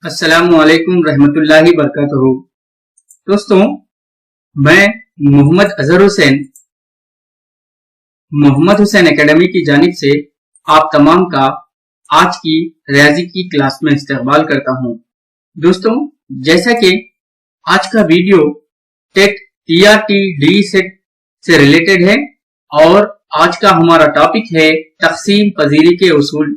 अस्सलामुअलैकुम रहमतुल्लाहि बरकातुहू। दोस्तों, मैं मोहम्मद हुसैन एकेडमी की जानिब से आप तमाम का आज की रियाजी की क्लास में इस्तकबाल करता हूं। दोस्तों, जैसा कि आज का वीडियो टेट टीआरटी डी सेट से रिलेटेड है और आज का हमारा टॉपिक है तकसीम पजीरी के उसूल,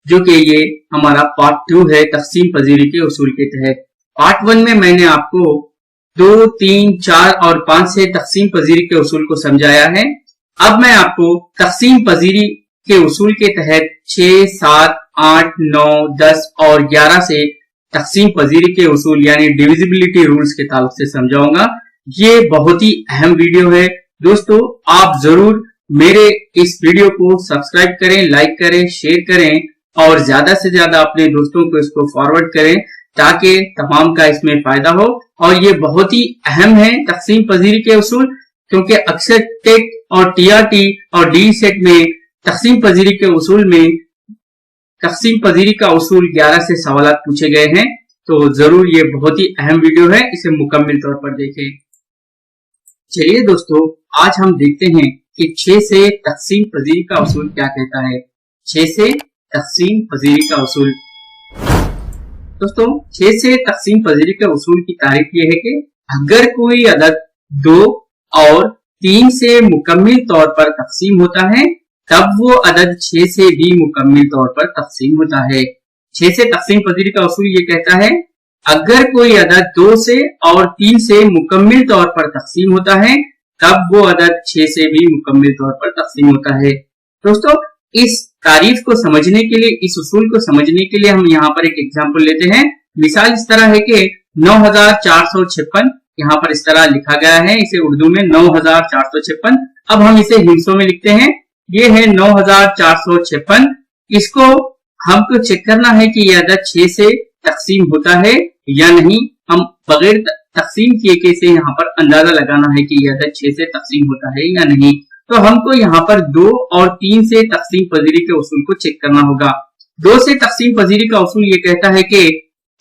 जो कि ये हमारा पार्ट 2 है तकसीम पजीरी के उसूल के तहत। पार्ट 1 में मैंने आपको 2, 3, 4 और 5 से तकसीम पजीरी के उसूल को समझाया है। अब मैं आपको तकसीम पजीरी के उसूल के तहत 6, 7, 8, 9, 10 और 11 से तकसीम पजीरी के उसूल यानी डिविजिबिलिटी रूल्स के ताल्लुक से समझाऊंगा। ये बहुत ही अहम वीडियो है दोस्तों, आप जरूर मेरे इस वीडियो को सब्सक्राइब करें, लाइक करें, शेयर करें और ज्यादा से ज्यादा अपने दोस्तों को इसको फॉरवर्ड करें ताकि तमाम का इसमें फायदा हो। और ये बहुत ही अहम है तकसीम पजीरी के उसूल, क्योंकि अक्सर टेट और टीआरटी और डी सेट में तकसीम पजीरी के उसूल में तकसीम पजीरी का उसूल 11 से सवाल पूछे गए हैं। तो जरूर ये बहुत ही अहम वीडियो है, इसे मुकम्मल तौर पर देखें। चलिए दोस्तों, आज हम देखते हैं कि 6 से तकसीम पजीरी का उसूल क्या कहता है। 6 से तकसीम पजीरी का उसूल। दोस्तों, 6 से तकसीम पजीरी के उसूल की तारीफ यह है कि अगर कोई अदद 2 और 3 से मुकम्मल तौर पर तकसीम होता है तब वो अदद 6 से भी मुकम्मल तौर पर तकसीम होता है। 6 से तकसीम पजीरी का उसूल ये कहता है अगर कोई अदद 2 से और 3 से मुकम्मल तौर पर तकसीम होता है तब वो अदद 6 से भी मुकम्मल तौर पर तकसीम होता है। दोस्तों, इस तारीफ को समझने के लिए, इस उसूल को समझने के लिए हम यहाँ पर एक एग्जांपल लेते हैं। मिसाल इस तरह है कि 9456 यहाँ पर इस तरह लिखा गया है, इसे उर्दू में 9456। अब हम इसे हिस्सों में लिखते हैं। ये है 9456। इसको हमको चेक करना है कि यह अदद 6 से तकसीम होता है या नहीं। हम बगैर तकसीम किए के इसे यहाँ पर अंदाजा लगाना है कि यह अदद 6 से तकसीम होता है या नहीं। तो हमको यहाँ पर 2 और 3 से तकसीम पजीरी के उसूल को चेक करना होगा। 2 से तकसीम पजीरी का उसूल ये कहता है कि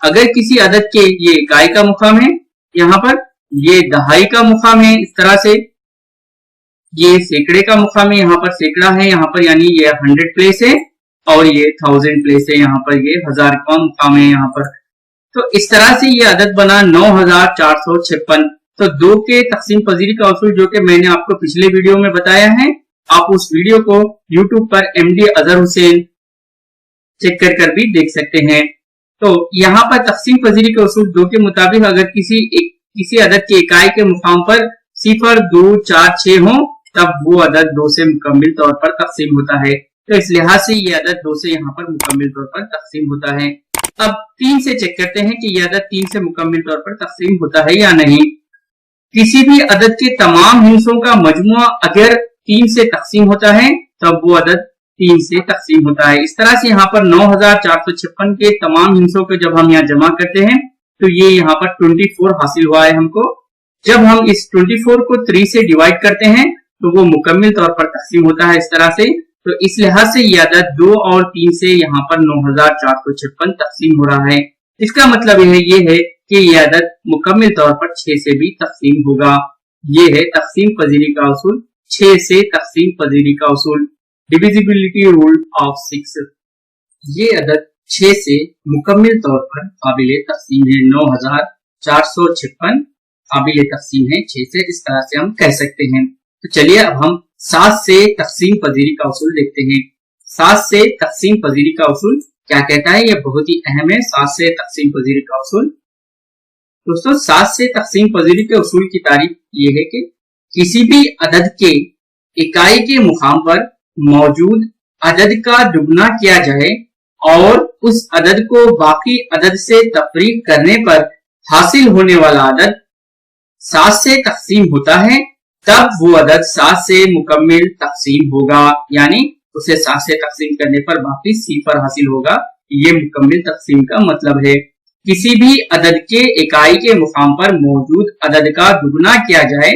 अगर किसी अदद के, ये इकाई का मुकाम है, यहाँ पर ये दहाई का मुकाम है, इस तरह से ये सैकड़े का मुकाम है, यहाँ पर सैकड़ा है, यहाँ पर यानी ये 100 प्लेस है और ये 1000 प्लेस है, यहाँ पर ये 1000 का मुकाम है यहाँ पर। तो इस तरह से ये अदद बना 9456। तो 2 के तकसीम पजीरी का उसूल जो कि मैंने आपको पिछले वीडियो में बताया है, आप उस वीडियो को YouTube पर MD अजहर हुसैन चेक कर भी देख सकते हैं। तो यहाँ पर तकसीम पजीरी के उसूल 2 के मुताबिक अगर किसी अदद के इकाई के मुकाम पर 0, 2, 4, 6 हो तब वो अदद 2 से मुकम्मल तौर पर तकसीम होता है। तो इस लिहाज से ये अदद 2 से यहाँ पर मुकम्मल तौर पर तकसीम होता है। अब 3 से चेक करते हैं कि यह अदद 3 से मुकम्मल तौर पर तकसीम होता है या नहीं। किसी भी अदद के तमाम हिस्सों का मजमुआ अगर 3 से तकसीम होता है तब वो अदद 3 से तकसीम होता है। इस तरह से यहाँ पर 9456 के तमाम हिस्सों को जब हम यहाँ जमा करते हैं तो ये यहाँ पर 24 हासिल हुआ है हमको। जब हम इस 24 को 3 से डिवाइड करते हैं तो वो मुकम्मल तौर पर तकसीम होता है इस तरह से। तो इस लिहाज से ये अदद 2 और 3 से यहाँ पर 9456 तकसीम हो रहा है। इसका मतलब ये है कि ये अदद मुकम्मल तौर पर 6 से भी तकसीम होगा। ये है तकसीम पजीरी का उसूल, 6 से तकसीम पजीरी का उसूल, डिविजिबिलिटी रूल ऑफ 6। ये अदद 6 से मुकम्मल तौर पर काबिल तकसीम है। 9456 काबिल तकसीम है 6 से, इस तरह से हम कह सकते हैं। तो चलिए अब हम 7 से तकसीम पजीरी का उसूल देखते हैं। 7 से तकसीम पजीरी का उसूल क्या कहता है, यह बहुत ही अहम है। 7 से तकसीम पजीरी का उसूल। दोस्तों, 7 से तकसीम पजीरी के उसूल की तारीफ ये है कि किसी भी अदद के इकाई के मुकाम पर मौजूद अदद का दुगना किया जाए और उस अदद को बाकी अदद से तफरीक करने पर हासिल होने वाला अदद 7 से तकसीम होता है तब वो अदद 7 से मुकम्मल तकसीम होगा, यानी उसे 7 से तकसीम करने पर बाकी 0 हासिल होगा। ये मुकम्मल तकसीम का मतलब है। किसी भी अदद के इकाई के मुकाम पर मौजूद अदद का दुगना किया जाए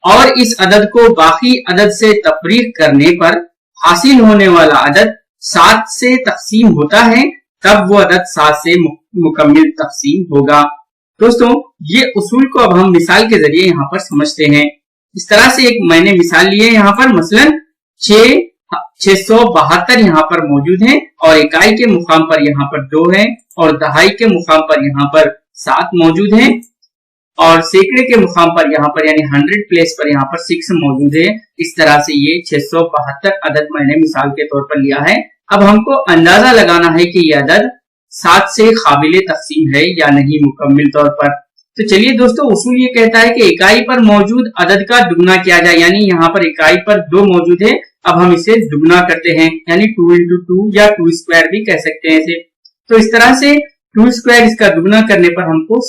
और इस अदद को बाकी अदद से तफरीक करने पर हासिल होने वाला अदद 7 से तकसीम होता है तब वो अदद 7 से मुकम्मिल तकसीम होगा। दोस्तों ये उसूल को अब हम मिसाल के जरिए यहाँ पर समझते हैं। इस तरह से एक मैंने मिसाल ली है यहाँ पर, मसलन 672 यहाँ पर मौजूद हैं और इकाई के मुकाम पर यहाँ पर 2 है और दहाई के मुकाम पर यहाँ पर 7 मौजूद हैं और सैकड़े के मुकाम पर यहाँ पर यानी 100 प्लेस पर यहाँ पर 6 मौजूद है। इस तरह से ये 672 अदद मैंने मिसाल के तौर पर लिया है। अब हमको अंदाजा लगाना है कि ये अदद 7 से काबिले तकसीम है या नहीं मुकम्मिल तौर पर। तो चलिए दोस्तों, उसूल ये कहता है कि इकाई पर मौजूद अदद का दुगना किया जाए, यानी यहाँ पर इकाई पर 2 मौजूद है, अब हम इसे दुगना करते हैं, यानी 2 into 2 या 2 स्क्वायर भी कह सकते हैं इसे। तो इस तरह से 2 स्क्वायर इसका दुगना करने पर हमको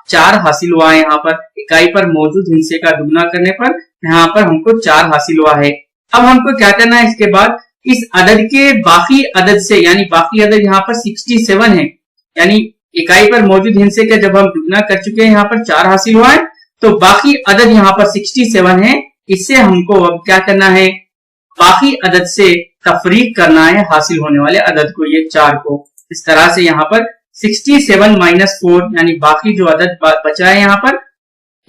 4 हासिल हुआ है। यहाँ पर इकाई पर मौजूद हिस्से का दुगना करने पर यहाँ पर हमको 4 हासिल हुआ है। अब हमको क्या करना है, इसके बाद इस अदद के बाकी अदद से, यानी बाकी अदद यहाँ पर 67 है, यानी इकाई पर मौजूद हिस्से का जब हम दुगना कर चुके हैं यहाँ पर 4 हासिल हुआ है, तो बाकी अदद यहाँ पर 67 है। इससे हमको अब क्या करना है, बाकी अदद से तफरीक करना है हासिल होने वाले अदद को, ये 4 को। इस तरह से यहाँ पर 67 माइनस 4 यानी बाकी जो अदद बचा है यहाँ पर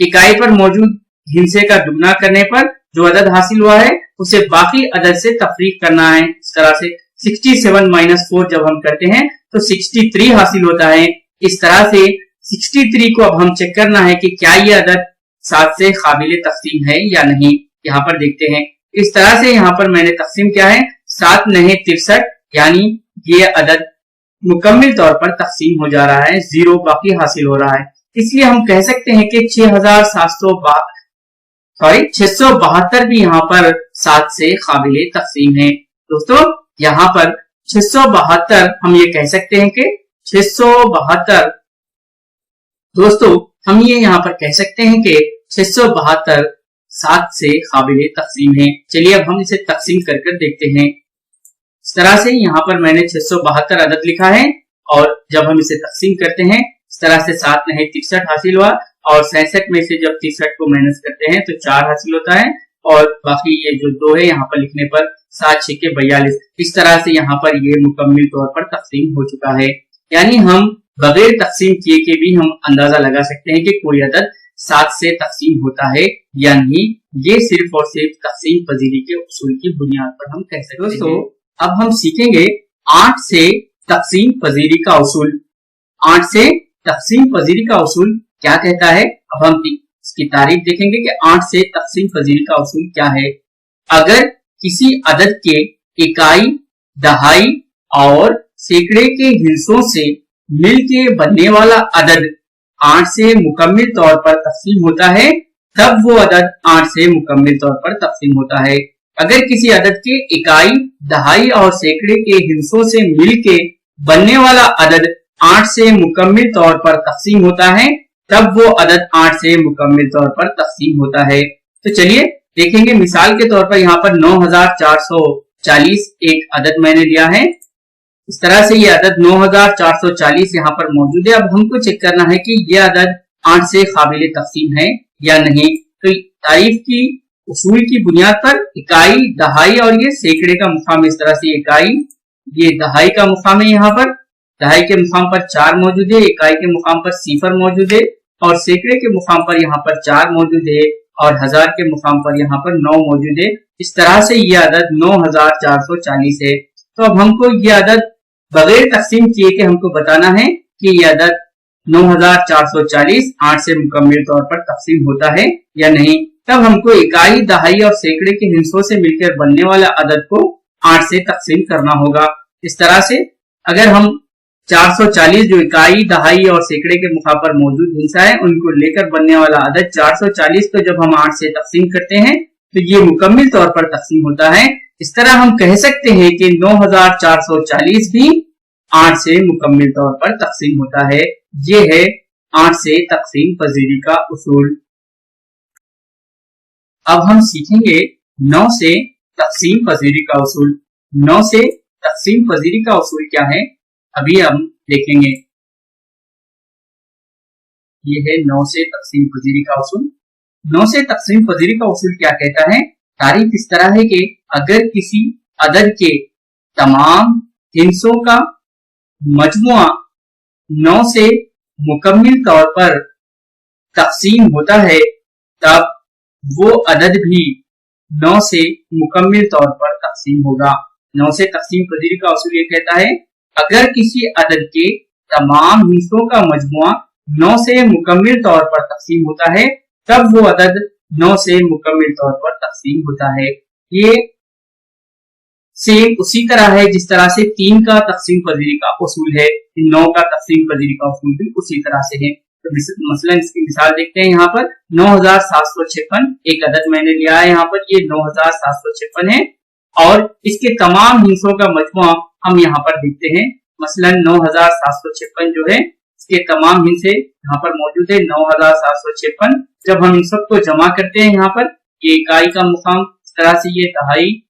इकाई पर मौजूद हिस्से का दुगना करने पर जो अदद हासिल हुआ है उसे बाकी अदद से तफरीक करना है। इस तरह से 67 माइनस 4 जब हम करते हैं तो 63 हासिल होता है। इस तरह से 63 को अब हम चेक करना है कि क्या ये अदद 7 से काबिले तकसीम है या नहीं। यहाँ पर देखते हैं, इस तरह से यहाँ पर मैंने तकसीम किया है 7 9 63, यानी ये अदद मुकम्मिल तौर पर तकसीम हो जा रहा है, 0 बाकी हासिल हो रहा है। इसलिए हम कह सकते हैं कि 672 भी यहाँ पर 7 से काबिले तकसीम है। दोस्तों यहाँ पर 672 हम ये कह सकते हैं कि 672, दोस्तों हम ये यहाँ पर कह सकते हैं कि 672 7 से काबिले तकसीम है। चलिए अब हम इसे तकसीम कर देखते हैं। इस तरह से यहाँ पर मैंने 672 अदद लिखा है और जब हम इसे तकसीम करते हैं इस तरह से 7 9 63 हासिल हुआ और 67 में से जब 63 को माइनस करते हैं तो 4 हासिल होता है और बाकी ये जो 2 है यहाँ पर लिखने पर 7 6 के 42। इस तरह से यहाँ पर ये मुकम्मिल तौर पर तकसीम हो चुका है। यानी हम बगैर तकसीम किए के भी हम अंदाजा लगा सकते हैं कि कोई अदद 7 से तकसीम होता है या नहीं। ये सिर्फ और सिर्फ तकसीम पजीरी के उसूल की बुनियाद पर हम कह सकते हैं। दोस्तों अब हम सीखेंगे 8 से तकसीम पजीरी का उसूल। 8 से तकसीम पजीरी का उसूल क्या कहता है, अब हम इसकी तारीफ देखेंगे कि 8 से तकसीम पजीरी का उसूल क्या है। अगर किसी अदद के इकाई, दहाई और सैकड़े के हिस्सों से मिलके बनने वाला अदद 8 से मुकम्मिल तौर पर तकसीम होता है, तब वो अदद 8 से मुकम्मिल तौर पर तकसीम होता है। अगर किसी अदद के इकाई, दहाई और सैकड़े के हिस्सों से मिलके बनने वाला अदद 8 से मुकम्मिल तौर पर तकसीम होता है, तब वो अदद 8 से मुकम्मिल तौर पर तकसीम होता है। तो चलिए देखेंगे, मिसाल के तौर पर यहाँ पर 9440 एक अदद मैंने लिया है। इस तरह से ये अदद 9440 यहाँ पर मौजूद है। अब हमको चेक करना है कि ये अदद 8 से काबिले तकसीम है या नहीं। तो तारीफ की उसूल की बुनियाद पर इकाई, दहाई और ये सैकड़े का मुकाम, इस तरह से इकाई, ये दहाई का मुकाम है, यहाँ पर दहाई के मुकाम पर 4 मौजूद है, इकाई के मुकाम पर 0 मौजूद है और सैकड़े के मुकाम पर यहाँ पर 4 मौजूद है और 1000 के मुकाम पर यहाँ पर 9 मौजूद है। इस तरह से ये अदद 9440 है। तो अब हमको ये अदद बगैर तकसीम किए के हमको बताना है कि ये अदद 9440 8 से मुकम्मिल तौर पर तकसीम होता है या नहीं। तब हमको इकाई, दहाई और सैकड़े के हिस्सों से मिलकर बनने वाला अदद को 8 से तकसीम करना होगा। इस तरह से अगर हम 440 जो इकाई, दहाई और सैकड़े के मुकाम पर मौजूद हिस्सा है उनको लेकर बनने वाला अदद 440 को जब हम 8 से तकसीम करते हैं तो ये मुकम्मिल तौर पर तकसीम होता है। इस तरह हम कह सकते हैं कि 9440 भी 8 से मुकम्मिल तौर पर तकसीम होता है। ये है 8 से तकसीम पजीरी का उसूल। अब हम सीखेंगे 9 से तकसीम पजीरी का उसूल। 9 से तकसीम पजीरी का उसूल क्या है अभी हम देखेंगे। ये है 9 से तकसीम पजीरी का उसूल। 9 से तकसीम पजीरी का उसूल क्या कहता है, तारीफ इस तरह है कि अगर किसी अदद के तमाम हिस्सों का मजमुआ 9 से मुकम्मिल तौर पर तकसीम होता है तब वो अदद भी 9 से मुकम्मिल तौर पर तकसीम होगा। 9 से तकसीम पजीरी का उसूल ये कहता है अगर किसी अदद के तमाम हिस्सों का मजमुआ 9 से मुकम्मिल तौर पर तकसीम होता है तब वो अदद 9 से मुकम्मिल तौर पर तकसीम होता है। ये सेम उसी तरह है जिस तरह से 3 का तकसीम पजीरी का उसूल है, 9 का तकसीम पजीरी का उसूल भी उसी तरह से है। तो मसलन इसकी मिसाल देखते हैं। यहाँ पर 9756 एक अदद मैंने लिया है, यहाँ पर ये 9756 है और इसके तमाम हिस्सों का मजमुआ हम यहाँ पर देखते हैं। मसलन 9756 जो है इसके तमाम हिस्से यहाँ पर मौजूद है 9756। जब हम इन सबको जमा करते हैं यहाँ पर ये इकाई का मुकाम इस तरह से, ये दहाई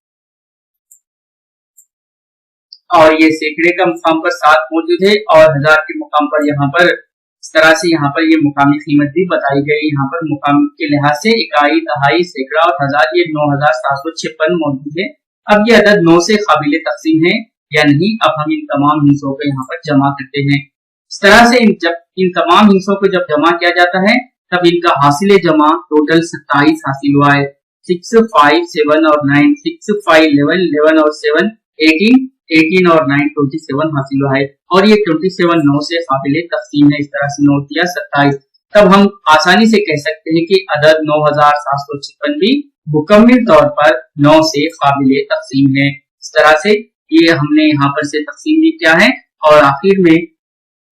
और ये सैकड़े का मुकाम पर 7 मौजूद है और हजार के मुकाम पर यहाँ पर इस तरह से यहाँ पर ये मुकामी कीमत भी बताई गई। यहाँ पर मुकाम के लिहाज से इकाई, दहाई, सैकड़ा और हजार ये 9756 मौजूद है। अब ये अदद 9 से काबिल तकसीम है या नहीं, अब हम इन तमाम हिस्सों को यहाँ पर जमा करते हैं। इस तरह से जब इन तमाम हिस्सों को जब जमा किया जाता है तब इनका हासिल जमा टोटल 27 हासिल हुआ है। 6, 5, 7 और 9, 6, 5, 11, 11 और 7, 18, 18 और 9, 27 हासिल हुआ है और ये 27 9 से काबिल तकसीम है। इस तरह से नोट किया 27। तब हम आसानी से कह सकते हैं कि अदद 9756 भी मुकम्मिल तौर पर 9 से काबिल तकसीम है। इस तरह से ये हमने यहाँ पर से तकसीम भी किया है और आखिर में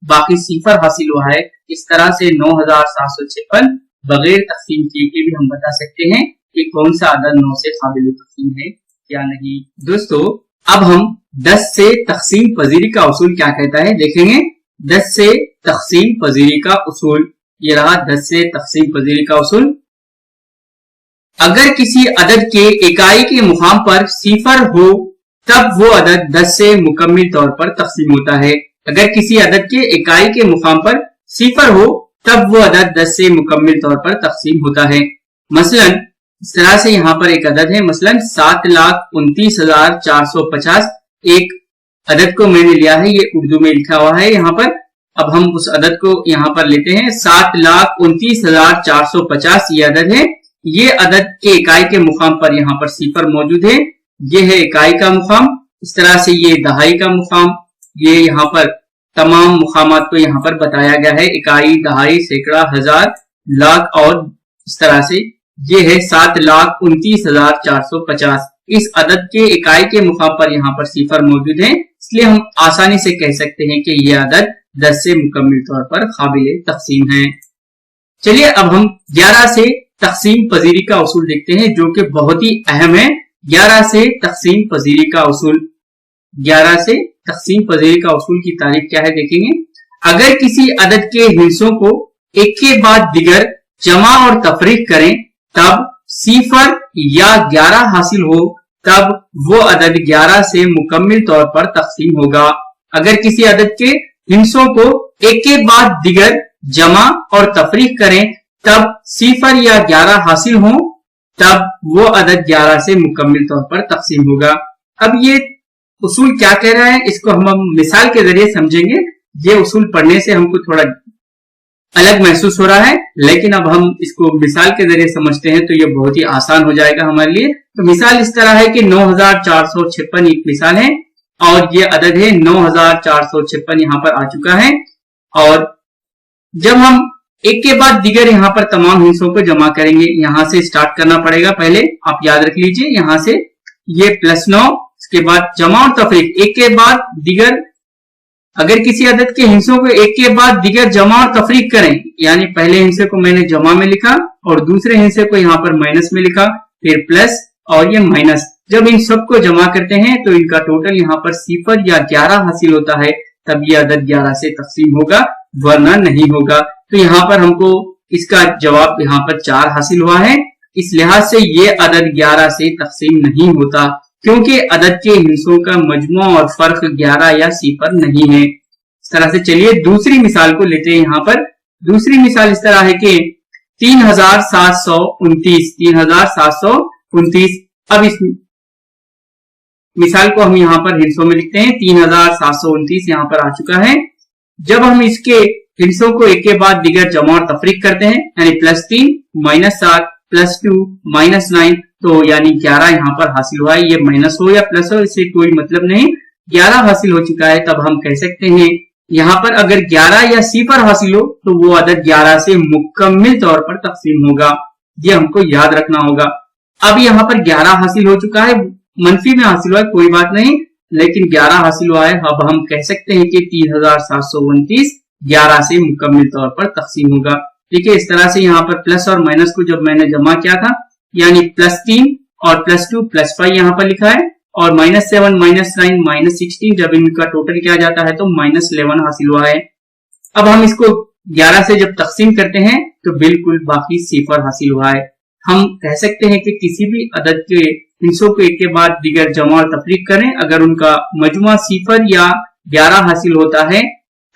बाकी सिफर हासिल हुआ है। इस तरह से 9756 बगैर तकसीम किए के भी हम बता सकते हैं कि कौन सा अदद 9 से काबिल तकसीम है या नहीं। दोस्तों अब हम 10 से तकसीम पजीरी का उसूल क्या कहता है देखेंगे। 10 से तकसीम पजीरी का उसूल ये रहा। 10 से तकसीम पजीरी का उसूल, अगर किसी अदद के इकाई के मुकाम पर सिफर हो तब वो अदद 10 से मुकम्मिल तौर पर तकसीम होता है। अगर किसी अदद के इकाई के मुकाम पर सिफर हो तब वो अदद 10 से मुकम्मिल तौर पर तकसीम होता है। मसलन इस तरह से यहाँ पर एक अदद है, मसलन 7,29,450 एक अदद को मैंने लिया है, ये उर्दू में लिखा हुआ है यहाँ पर। अब हम उस अदद को यहाँ पर लेते हैं। 7,29,450 ये अदद है। ये अदद के इकाई के मुकाम पर यहाँ पर सिफर मौजूद है, ये है इकाई का मुकाम। इस तरह से ये दहाई का मुकाम, ये यहाँ पर तमाम मुकामात को यहाँ पर बताया गया है, इकाई, दहाई, सैकड़ा, हजार, लाख और इस तरह से ये है 7,29,450। इस अदद के इकाई के मुकाम पर यहाँ पर सिफर मौजूद है, इसलिए हम आसानी से कह सकते हैं कि यह अदद 10 से मुकम्मिल तौर पर काबिल तकसीम है। चलिए अब हम 11 से तकसीम पजीरी का उसूल देखते हैं जो कि बहुत ही अहम है। 11 से तकसीम पजीरी का उसूल, 11 से तकसीम पजीरी का उसूल की तारीफ क्या है देखेंगे। अगर किसी अदद के हिस्सों को एक के बाद दिगर जमा और तफरीक करें तब सिफर या 11 हासिल हो तब वो अदद 11 से मुकम्मिल तौर पर तकसीम होगा। अगर किसी अदद के हिस्सों को एक के बाद दिगर जमा और तफरीक करें तब सिफर या 11 हासिल हो तब वो अदद 11 से मुकम्मिल तौर पर तकसीम होगा। अब ये उसूल क्या कह रहा है इसको हम मिसाल के जरिए समझेंगे। ये उसूल पढ़ने से हमको थोड़ा अलग महसूस हो रहा है, लेकिन अब हम इसको मिसाल के जरिए समझते हैं तो ये बहुत ही आसान हो जाएगा हमारे लिए। तो मिसाल इस तरह है कि 9456 एक मिसाल है और ये अदद है 9456 यहाँ पर आ चुका है। और जब हम एक के बाद दिगर यहाँ पर तमाम हिस्सों को जमा करेंगे, यहाँ से स्टार्ट करना पड़ेगा पहले, आप याद रख लीजिए। यहाँ से ये +9, इसके बाद जमा और तफरीक, एक के बाद दिगर। अगर किसी अदद के हिस्सों को एक के बाद दिगर जमा और तफरीक करें, यानी पहले हिस्से को मैंने जमा में लिखा और दूसरे हिस्से को यहाँ पर माइनस में लिखा, फिर प्लस और ये माइनस। जब इन सब को जमा करते हैं तो इनका टोटल यहाँ पर सिफर या 11 हासिल होता है, तब ये अदद 11 से तकसीम होगा, वरना नहीं होगा। तो यहाँ पर हमको इसका जवाब यहाँ पर 4 हासिल हुआ है। इस लिहाज से ये अदद 11 से तकसीम नहीं होता, क्योंकि अदद के हिस्सों का मजमू और फर्क 11 या सिफर नहीं है। इस तरह से चलिए दूसरी मिसाल को लेते हैं। यहाँ पर दूसरी मिसाल इस तरह है कि 3729। अब इस मिसाल को हम यहाँ पर हिस्सों में लिखते हैं। 3729 यहाँ पर आ चुका है। जब हम इसके हिस्सों को एक के बाद दिगर जमा और तफरीक करते हैं, यानी +3 -7 +2 -9, तो यानी 11 यहाँ पर हासिल हुआ है। ये माइनस हो या प्लस हो इससे कोई मतलब नहीं, 11 हासिल हो चुका है। तब हम कह सकते हैं यहाँ पर अगर 11 या सिफर हासिल हो तो वो अदद 11 से मुकम्मिल तौर पर तकसीम होगा। ये हमको याद रखना होगा। अब यहाँ पर 11 हासिल हो चुका है, मनफी में हासिल हुआ है कोई बात नहीं, लेकिन 11 हासिल हुआ है। अब हम कह सकते हैं कि 3729 11 से मुकम्मिल तौर पर तकसीम होगा। ठीक है, इस तरह से यहाँ पर प्लस और माइनस को जब मैंने जमा किया था, यानी +3 और +2 +5 यहाँ पर लिखा है, और -7 -9 -16 जब इनका टोटल किया जाता है तो -11 हासिल हुआ है। अब हम इसको 11 से जब तकसीम करते हैं तो बिल्कुल बाकी सिफर हासिल हुआ है। हम कह सकते हैं कि किसी भी अदद के हिस्सों को एक के बाद दिगर जमा और तफरीक करें, अगर उनका मजमुआ सिफर या 11 हासिल होता है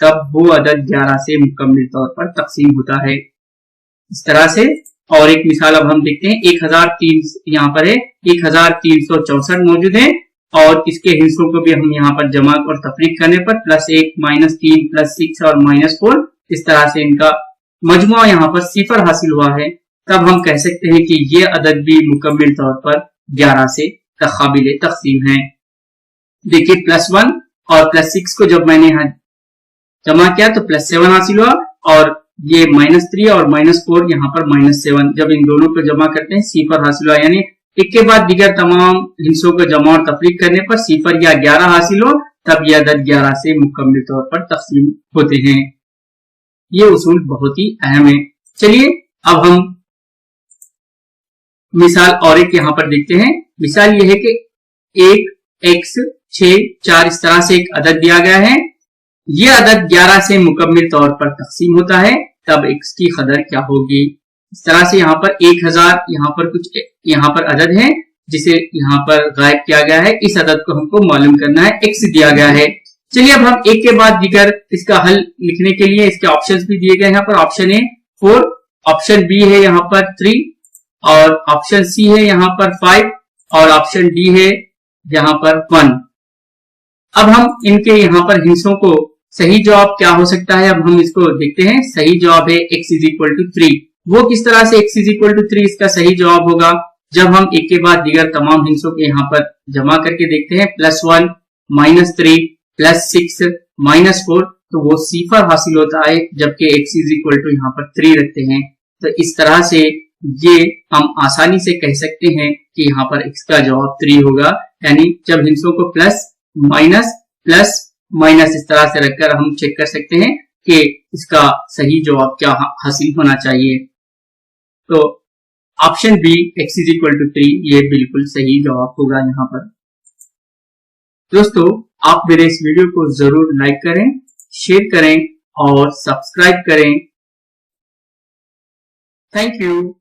तब वो अदद 11 से मुकम्मिल तौर पर तकसीम होता है। इस तरह से और एक मिसाल अब हम देखते हैं। 1003 यहाँ पर है, 1364 मौजूद है, और इसके हिस्सों को भी हम यहाँ पर जमा और तफरीक करने पर +1 -3 +6 और -4 इस तरह से इनका मजमुआ यहाँ पर सिफर हासिल हुआ है। तब हम कह सकते हैं कि ये अदद भी मुकम्मिल तौर पर 11 से काबिल तकसीम है। देखिए +1 और +6 को जब मैंने यहाँ जमा किया तो +7 हासिल हुआ, और ये -3 और -4 यहाँ पर -7, जब इन दोनों को जमा करते हैं सिफर हासिल हुआ। यानी एक के बाद दिगर तमाम हिस्सों को जमा और तफरीक करने पर सिफर या 11 हासिल हो तब यह अदद 11 से मुकम्मिल तौर पर तकसीम होते हैं। ये उसूल बहुत ही अहम है। चलिए अब हम मिसाल और एक यहाँ पर देखते हैं। मिसाल ये है कि 1 x 6 4 इस तरह से एक अदद दिया गया है। ये अदद 11 से मुकम्मिल तौर पर तकसीम होता है, तब x की कदर क्या होगी। इस तरह से यहाँ पर 1000 यहाँ पर कुछ यहाँ पर अदद है जिसे यहाँ पर गायब किया गया है। इस अदद को हमको मालूम करना है, x दिया गया है। चलिए अब हम एक के बाद दिगर इसका हल लिखने के लिए इसके ऑप्शंस भी दिए गए हैं। यहाँ पर ऑप्शन ए 4, ऑप्शन बी है यहाँ पर 3, और ऑप्शन सी है यहाँ पर 5, और ऑप्शन डी है यहाँ पर 1। अब हम इनके यहाँ पर हिस्सों को सही जवाब क्या हो सकता है, अब हम इसको देखते हैं। सही जवाब है x = 3। वो किस तरह से x = 3 इसका सही जवाब होगा, जब हम एक के बाद दिगर तमाम हिस्सों के यहाँ पर जमा करके देखते हैं। +1 -3 +6 -4, तो वो सिफर हासिल होता है, जबकि x = यहाँ पर 3 रखते हैं। तो इस तरह से ये हम आसानी से कह सकते हैं कि यहाँ पर x का जवाब 3 होगा। यानी जब हिस्सों को प्लस माइनस प्लस माइनस इस तरह से रखकर हम चेक कर सकते हैं कि इसका सही जवाब क्या हासिल होना चाहिए। तो ऑप्शन बी x = 3 ये बिल्कुल सही जवाब होगा यहाँ पर। दोस्तों आप मेरे इस वीडियो को जरूर लाइक करें, शेयर करें और सब्सक्राइब करें। Thank you.